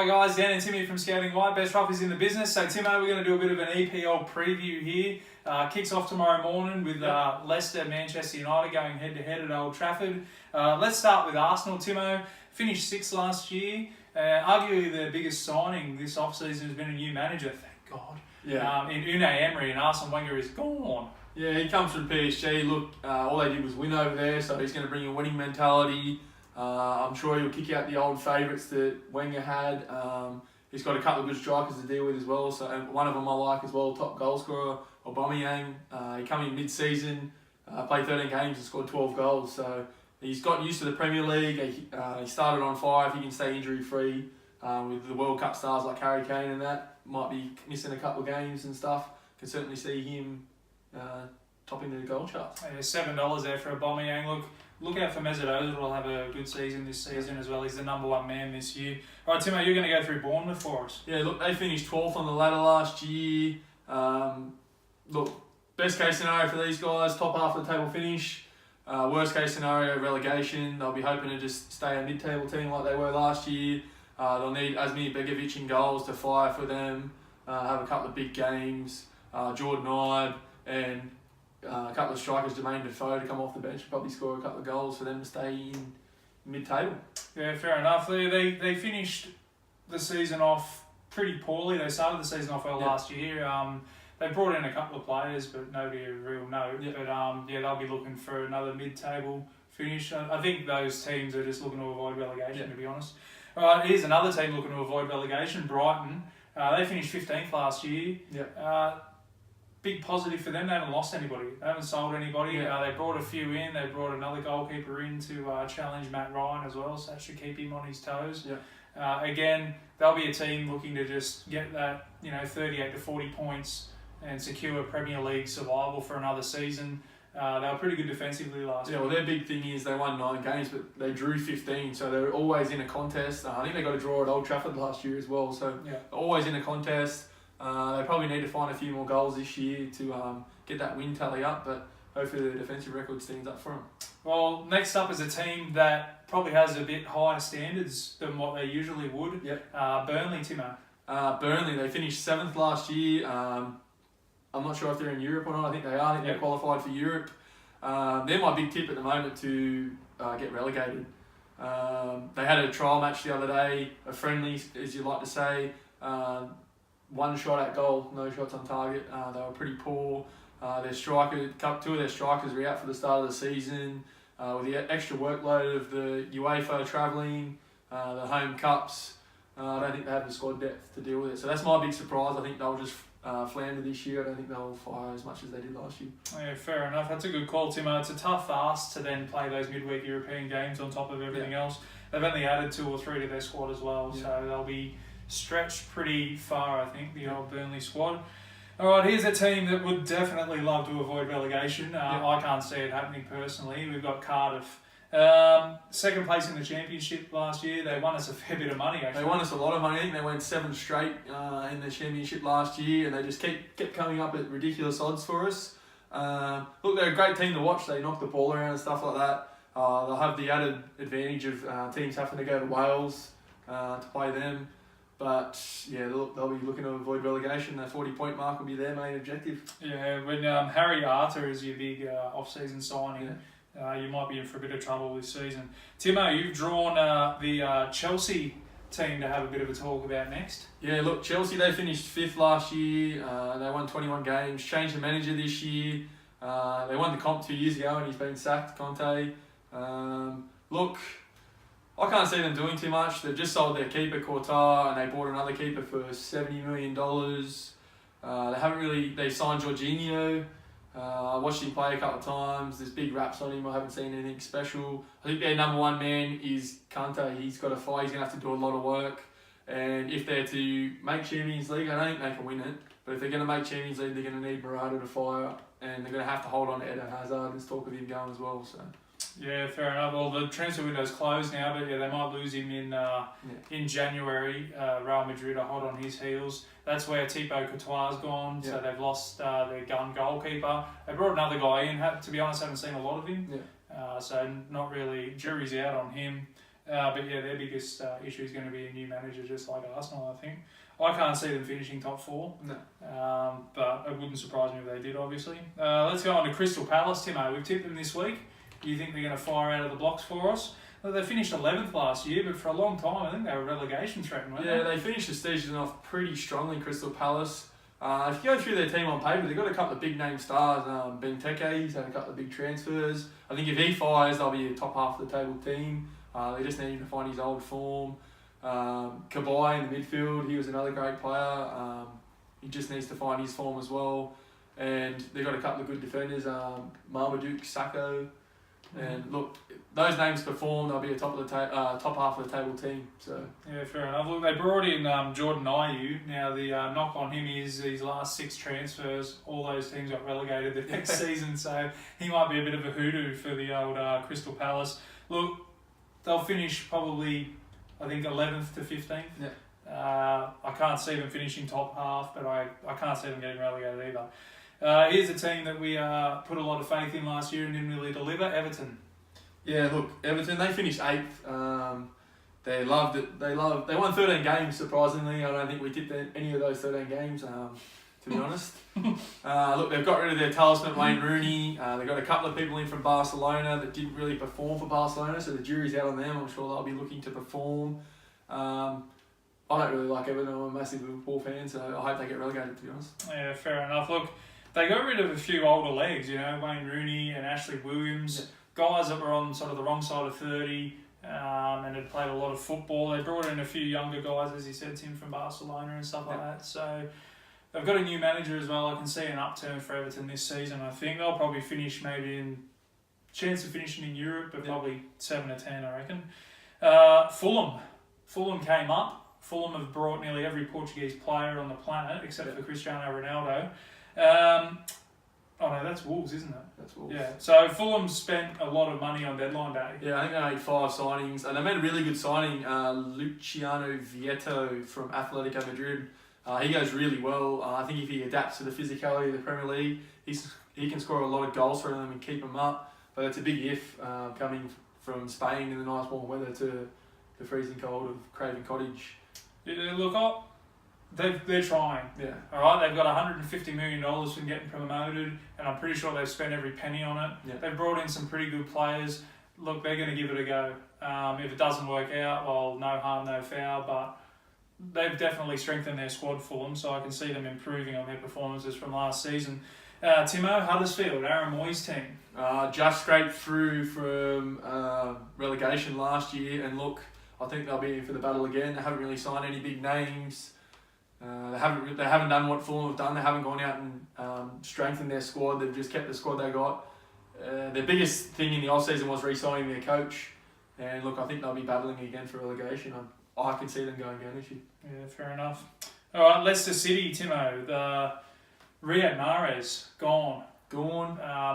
Hi guys, Dan and Timmy from Scouting Wide, best roughies in the business. So Timo, we're going to do a bit of an EPL preview here. Kicks off tomorrow morning with Leicester, Manchester United going head to head at Old Trafford. Let's start with Arsenal. Timo finished 6th last year. Arguably the biggest signing this off-season has been a new manager, thank God. Yeah. In Unai Emery, and Arsene Wenger is gone. Yeah, he comes from PSG. Look, all they did was win over there, so he's going to bring a winning mentality. I'm sure he'll kick out the old favourites that Wenger had. He's got a couple of good strikers to deal with as well. So one of them I like as well, top goal scorer, Aubameyang. He came in mid-season, played 13 games and scored 12 goals. So he's got used to the Premier League. He started on fire. If he can stay injury-free with the World Cup stars like Harry Kane and that, might be missing a couple of games and stuff. Can certainly see him topping the goal charts. Yeah, $7 there for Aubameyang. Look out for Mesut Ozil. Will have a good season this season as well. He's the number one man this year. All right, Timo, you're going to go through Bournemouth for us. Yeah, look, they finished 12th on the ladder last year. Look, best case scenario for these guys, top half of the table finish. Worst case scenario, relegation. They'll be hoping to just stay a mid-table team like they were last year. They'll need Asmir Begovic in goals to fire for them. Have a couple of big games. Jordan Ibe and a couple of strikers, Jermaine Defoe, to come off the bench and probably score a couple of goals for them to stay in mid-table. Yeah, fair enough. They finished the season off pretty poorly. They started the season off well last year. They brought in a couple of players, but nobody a real note. Yep. But they'll be looking for another mid-table finish. I think those teams are just looking to avoid relegation, to be honest. All right, here's another team looking to avoid relegation, Brighton. They finished 15th last year. Yep. Big positive for them. They haven't lost anybody. They haven't sold anybody. Yeah. They brought a few in. They brought another goalkeeper in to challenge Matt Ryan as well, so that should keep him on his toes. Yeah. Again, they'll be a team looking to just get that 38 to 40 points and secure Premier League survival for another season. They were pretty good defensively last year. Yeah, well, their big thing is they won 9 games, but they drew 15, so they're always in a contest. I think they got a draw at Old Trafford last year as well, so always in a contest. They probably need to find a few more goals this year to get that win tally up, but hopefully the defensive record stands up for them. Well, next up is a team that probably has a bit higher standards than what they usually would. Yep. Burnley, Timo. Burnley, they finished 7th last year. I'm not sure if they're in Europe or not. I think they are. I think they're qualified for Europe. They're my big tip at the moment to get relegated. They had a trial match the other day, a friendly, as you like to say. 1 shot at goal, no shots on target. They were pretty poor. Two of their strikers were out for the start of the season. With the extra workload of the UEFA travelling, the home cups, I don't think they have the squad depth to deal with it. So that's my big surprise. I think they'll just flounder this year. I don't think they'll fire as much as they did last year. Yeah, fair enough. That's a good call, Timo. It's a tough ask to then play those midweek European games on top of everything else. They've only added 2 or 3 to their squad as well, so they'll be stretched pretty far, I think, the old Burnley squad. All right, here's a team that would definitely love to avoid relegation. I can't see it happening personally. We've got Cardiff. 2nd place in the championship last year. They won us a fair bit of money, actually. They won us a lot of money. I think they went 7 straight in the championship last year, and they just kept coming up at ridiculous odds for us. Look, they're a great team to watch. They knock the ball around and stuff like that. They'll have the added advantage of teams having to go to Wales to play them. But yeah, they'll be looking to avoid relegation. The 40-point mark will be their main objective. Yeah, when Harry Arter is your big off-season signing, you might be in for a bit of trouble this season. Timo, you've drawn the Chelsea team to have a bit of a talk about next. Yeah, look, Chelsea, they finished 5th last year. They won 21 games, changed the manager this year. They won the comp 2 years ago and he's been sacked, Conte. Look, I can't see them doing too much. They've just sold their keeper, Courtois, and they bought another keeper for $70 million. They signed Jorginho. I watched him play a couple of times. There's big raps on him. I haven't seen anything special. I think their number 1 man is Kante. He's got to fight. He's going to have to do a lot of work. And if they're to make Champions League, I don't think they can win it. But if they're going to make Champions League, they're going to need Morata to fire. And they're going to have to hold on to Eden Hazard. There's talk of him going as well. So. Yeah, fair enough. Well, the transfer window's closed now, but they might lose him in January. Real Madrid are hot on his heels. That's where Thibaut Courtois gone, so they've lost their gun goalkeeper. They brought another guy in. To be honest, haven't seen a lot of him. So not really. Jury's out on him. But yeah, their biggest issue is going to be a new manager, just like Arsenal, I think. I can't see them finishing top 4. No. But it wouldn't surprise me if they did, obviously. Let's go on to Crystal Palace, Timo. We've tipped them this week. Do you think they're going to fire out of the blocks for us? Well, they finished 11th last year, but for a long time, I think they were relegation threatened, weren't they finished the season off pretty strongly, Crystal Palace. If you go through their team on paper, they've got a couple of big name stars. Benteke, he's had a couple of big transfers. I think if he fires, they'll be a top half of the table team. They just need him to find his old form. Kabay in the midfield, he was another great player. He just needs to find his form as well. And they've got a couple of good defenders, Marmaduke, Sacco. And look, those names perform, they'll be a top half of the table team. So yeah, fair enough. Look, they brought in Jordan Ayew. Now the knock on him is these last 6 transfers, all those teams got relegated the next season, so he might be a bit of a hoodoo for the old Crystal Palace. Look, they'll finish probably, I think, 11th to 15th. Yeah. I can't see them finishing top half, but I can't see them getting relegated either. Here's a team that we put a lot of faith in last year and didn't really deliver, Everton. Yeah, look, Everton, they finished 8th. They loved it. They won 13 games, surprisingly. I don't think we tipped any of those 13 games, to be honest. Look, they've got rid of their talisman, Wayne Rooney. They've got a couple of people in from Barcelona that didn't really perform for Barcelona, so the jury's out on them. I'm sure they'll be looking to perform. I don't really like Everton. I'm a massive Liverpool fan, so I hope they get relegated, to be honest. Yeah, fair enough. Look, they got rid of a few older legs, Wayne Rooney and Ashley Williams, guys that were on sort of the wrong side of 30 and had played a lot of football. They brought in a few younger guys, as you said, Tim, from Barcelona and stuff like that. So they've got a new manager as well. I can see an upturn for Everton this season. I think they'll probably finish maybe in chance of finishing in Europe, but probably 7 to 10, I reckon. Fulham came up. Fulham have brought nearly every Portuguese player on the planet except for Cristiano Ronaldo. No, that's Wolves, isn't it? That's Wolves. Yeah. So Fulham spent a lot of money on deadline day. Yeah, I think they made 5 signings, and they made a really good signing. Luciano Vieto from Atletico Madrid. He goes really well. I think if he adapts to the physicality of the Premier League, he can score a lot of goals for them and keep them up. But it's a big if coming from Spain in the nice warm weather to the freezing cold of Craven Cottage. Yeah, look, they're trying. Yeah. All right, they've got $150 million from getting promoted, and I'm pretty sure they've spent every penny on it. Yeah. They've brought in some pretty good players. Look, they're going to give it a go. If it doesn't work out, well, no harm, no foul, but they've definitely strengthened their squad for them, so I can see them improving on their performances from last season. Timo, Huddersfield, Aaron Moyes' team. Just scraped through from relegation last year, and look, I think they'll be in for the battle again. They haven't really signed any big names. They haven't done what Fulham have done. They haven't gone out and strengthened their squad. They've just kept the squad they got. Their biggest thing in the off-season was re-signing their coach. And look, I think they'll be battling again for relegation. I can see them going down this year. Yeah, fair enough. All right, Leicester City, Timo. Riyad Mahrez, gone.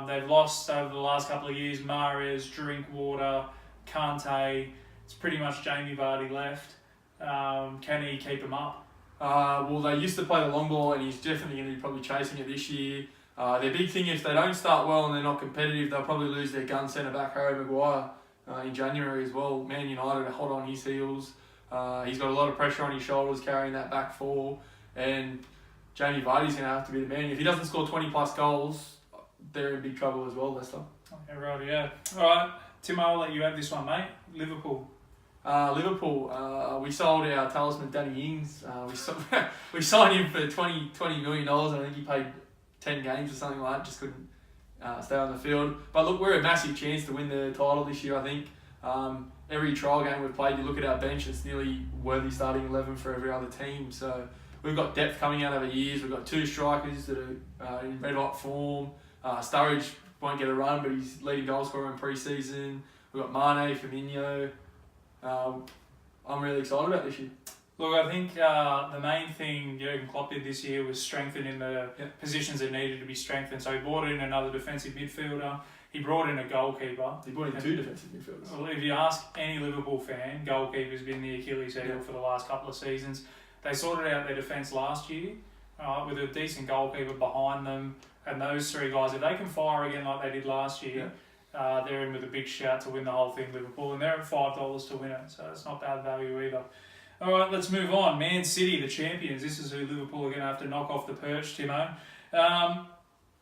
They've lost over the last couple of years. Mahrez, Drinkwater, Kante. It's pretty much Jamie Vardy left. Can he keep him up? Well, they used to play the long ball, and he's definitely going to be probably chasing it this year. Their big thing, if they don't start well and they're not competitive, they'll probably lose their gun centre-back, Harry Maguire, in January as well. Man United are hot on his heels. He's got a lot of pressure on his shoulders carrying that back four, and Jamie Vardy's going to have to be the man. If he doesn't score 20-plus goals, they're in big trouble as well, Leicester. Okay, right, yeah. All right, Tim, I'll let you have this one, mate. Liverpool. Liverpool, we sold our talisman Danny Ings. We signed him for $20 million. I think he played 10 games or something like that, just couldn't stay on the field. But look, we're a massive chance to win the title this year, I think. Every trial game we've played, you look at our bench, it's nearly worthy starting 11 for every other team. So we've got depth coming out over years. We've got 2 strikers that are in red hot form. Sturridge won't get a run, but he's leading goal scorer in pre-season. We've got Mane, Firmino. I'm really excited about this year. Look, I think the main thing Jurgen Klopp did this year was strengthening the positions that needed to be strengthened. So he brought in another defensive midfielder. He brought in a goalkeeper. He brought in 2 defensive midfielders. Well, if you ask any Liverpool fan, goalkeeper's been the Achilles heel for the last couple of seasons. They sorted out their defence last year with a decent goalkeeper behind them, and those 3 guys, if they can fire again like they did last year, they're in with a big shout to win the whole thing, Liverpool, and they're at $5 to win it, so it's not bad value either. All right, let's move on. Man City, the champions. This is who Liverpool are going to have to knock off the perch, Timo.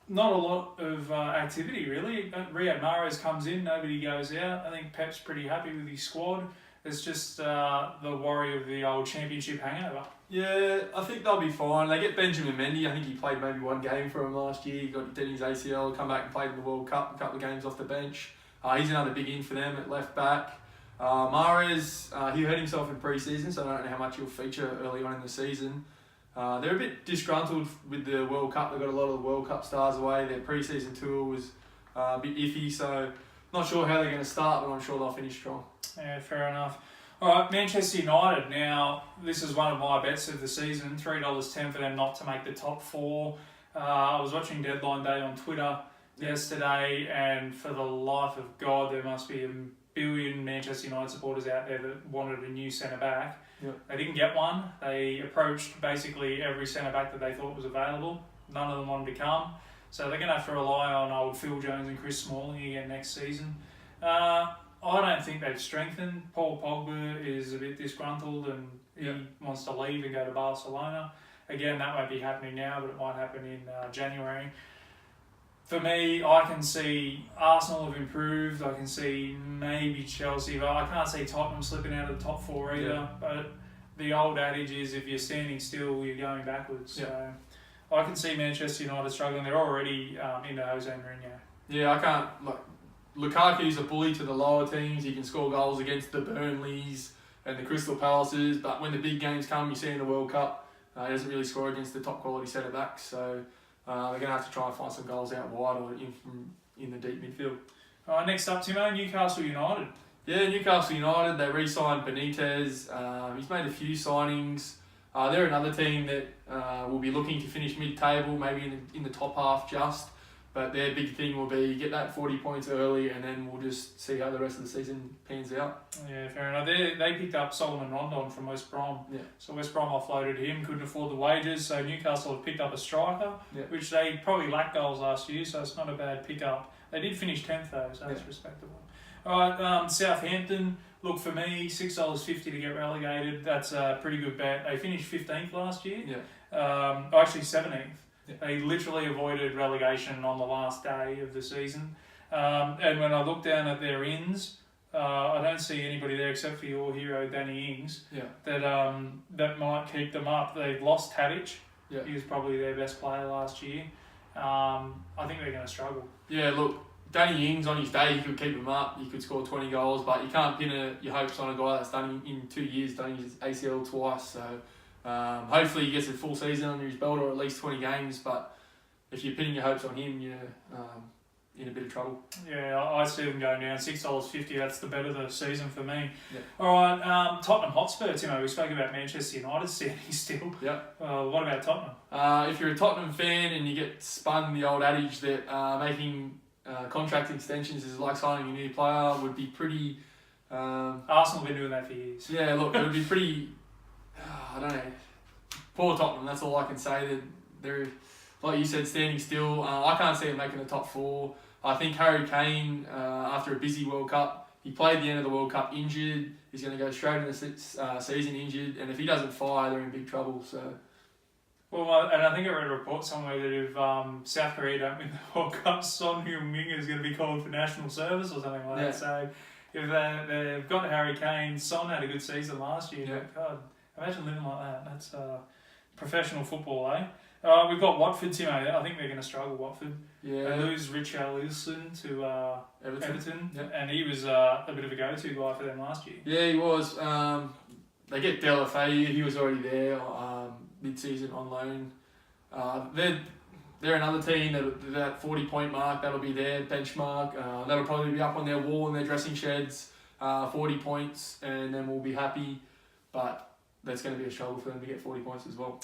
Not a lot of activity, really. Riyad Mahrez comes in, nobody goes out. I think Pep's pretty happy with his squad. It's just the worry of the old championship hangover. Yeah, I think they'll be fine. They get Benjamin Mendy. I think he played maybe one game for him last year. He got his ACL, come back and played in the World Cup, a couple of games off the bench. He's another big in for them at left back. Mahrez, he hurt himself in pre-season, so I don't know how much he'll feature early on in the season. They're a bit disgruntled with the World Cup. They've got a lot of the World Cup stars away. Their pre-season tour was a bit iffy, so not sure how they're going to start, but I'm sure they'll finish strong. Yeah, fair enough. All right, Manchester United. Now, this is one of my bets of the season, $3.10 for them not to make the top four. I was watching Deadline Day on Twitter yesterday, and for the life of God, there must be a billion Manchester United supporters out there that wanted a new centre-back. Yep. They didn't get one. They approached basically every centre-back that they thought was available. None of them wanted to come. So they're going to have to rely on old Phil Jones and Chris Smalling again next season. I don't think they've strengthened. Paul Pogba is a bit disgruntled and he wants to leave and go to Barcelona. Again, that won't be happening now, but it might happen in January. For me, I can see Arsenal have improved. I can see maybe Chelsea, but I can't see Tottenham slipping out of the top four either. Yeah. But the old adage is if you're standing still, you're going backwards. Yeah. So I can see Manchester United struggling. They're already into Jose Mourinho. Yeah, I can't. Lukaku's a bully to the lower teams. He can score goals against the Burnleys and the Crystal Palaces, but when the big games come, you see in the World Cup, he doesn't really score against the top quality centre backs. So they're going to have to try and find some goals out wide or in the deep midfield. All right, next up, Timo, Newcastle United. Yeah, Newcastle United, they re-signed Benitez. He's made a few signings. They're another team that will be looking to finish mid-table, maybe in the top half just. But their big thing will be get that 40 points early, and then we'll just see how the rest of the season pans out. Yeah, fair enough. They picked up Solomon Rondon from West Brom. Yeah. So West Brom offloaded him, couldn't afford the wages. So Newcastle have picked up a striker, which they probably lacked goals last year, so it's not a bad pickup. They did finish 10th though, so that's respectable. All right, Southampton. Look, for me, $6.50 to get relegated. That's a pretty good bet. They finished 15th last year. Yeah. Actually 17th. Yeah. They literally avoided relegation on the last day of the season. And when I look down at their ins, I don't see anybody there except for your hero, Danny Ings, that might keep them up. They've lost Tadic. Yeah. He was probably their best player last year. I think they're going to struggle. Yeah, look, Danny Ings on his day, he could keep them up. He could score 20 goals, but you can't pin your hopes on a guy that's done in 2 years, done his ACL twice. So hopefully he gets a full season under his belt or at least 20 games. But if you're pinning your hopes on him, you're in a bit of trouble. Yeah, I see them going down $6.50. That's the bet of the season for me. Yeah. All right, Tottenham Hotspur. We spoke about Manchester United standing still. Yeah. What about Tottenham? If you're a Tottenham fan and you get spun the old adage that making contract extensions is like signing a new player, would be pretty. Arsenal have been doing that for years. Yeah, look, it would be pretty. I don't know. Poor Tottenham. That's all I can say. That they're, like you said, standing still. I can't see them making the top four. I think Harry Kane, after a busy World Cup, he played the end of the World Cup injured. He's going to go straight into the season injured, and if he doesn't fire, they're in big trouble. So. Well, and I think I read a report somewhere that if South Korea don't win the World Cup, Son Heung-min is going to be called for national service or something like that. So if they've got Harry Kane, Son had a good season last year. Yeah. God, imagine living like that. That's professional football, eh? We've got Watford, Timo. I think they're going to struggle, Watford. Yeah. They lose Richarlison to Everton. Yep. And he was a bit of a go-to guy for them last year. Yeah, he was. They get Deulofeu. He was already there mid-season on loan. They're another team that 40-point mark, that'll be their benchmark. That'll probably be up on their wall in their dressing sheds, 40 points, and then we'll be happy. But that's going to be a struggle for them to get 40 points as well.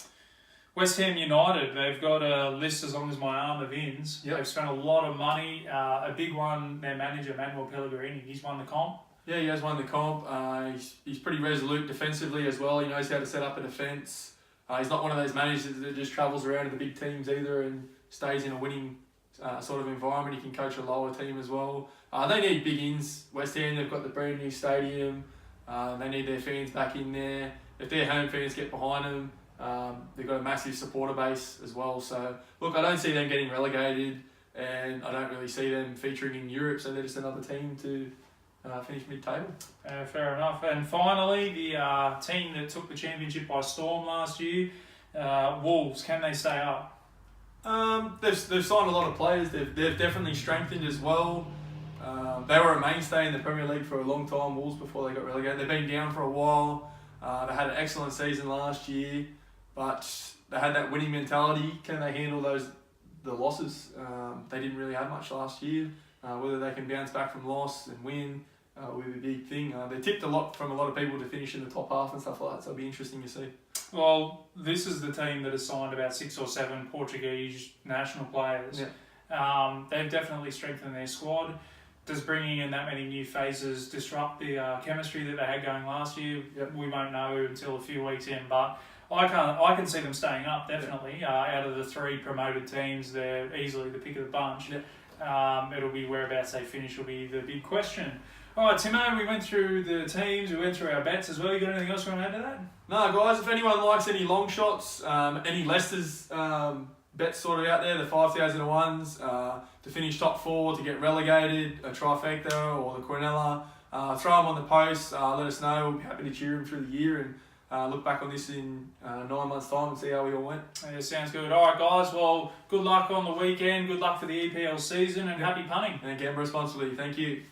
West Ham United, they've got a list as long as my arm of ins. Yep. They've spent a lot of money. A big one, their manager, Manuel Pellegrini, he's won the comp. Yeah, he has won the comp. He's pretty resolute defensively as well. He knows how to set up a defence. He's not one of those managers that just travels around to the big teams either and stays in a winning sort of environment. He can coach a lower team as well. They need big ins. West Ham, they've got the brand new stadium. They need their fans back in there. If their home fans get behind them, they've got a massive supporter base as well. So, look, I don't see them getting relegated, and I don't really see them featuring in Europe, so they're just another team to finish mid-table. Fair enough. And finally, the team that took the championship by storm last year, Wolves, can they stay up? They've signed a lot of players. They've definitely strengthened as well. They were a mainstay in the Premier League for a long time, Wolves, before they got relegated. They've been down for a while. They had an excellent season last year, but they had that winning mentality. Can they handle the losses? They didn't really have much last year. Whether they can bounce back from loss and win will be a big thing. They tipped a lot from a lot of people to finish in the top half and stuff like that, so it'll be interesting to see. Well, this is the team that has signed about 6 or 7 Portuguese national players. Yeah. They've definitely strengthened their squad. Does bringing in that many new faces disrupt the chemistry that they had going last year? Yep. We won't know until a few weeks in, but I can see them staying up, definitely. Yep. Out of the 3 promoted teams, they're easily the pick of the bunch. Yep. It'll be whereabouts they finish will be the big question. All right, Timo, we went through the teams, we went through our bets as well. You got anything else you want to add to that? No, guys, if anyone likes any long shots, any Leicester's bets sort of out there, the 5,000-to-1s, to finish top 4, to get relegated, a trifecta or the Quinella, throw them on the post, let us know. We'll be happy to cheer them through the year and look back on this in 9 months' time and see how we all went. Yeah, sounds good. All right, guys, well, good luck on the weekend, good luck for the EPL season, and happy punting. And gamble responsibly. Thank you.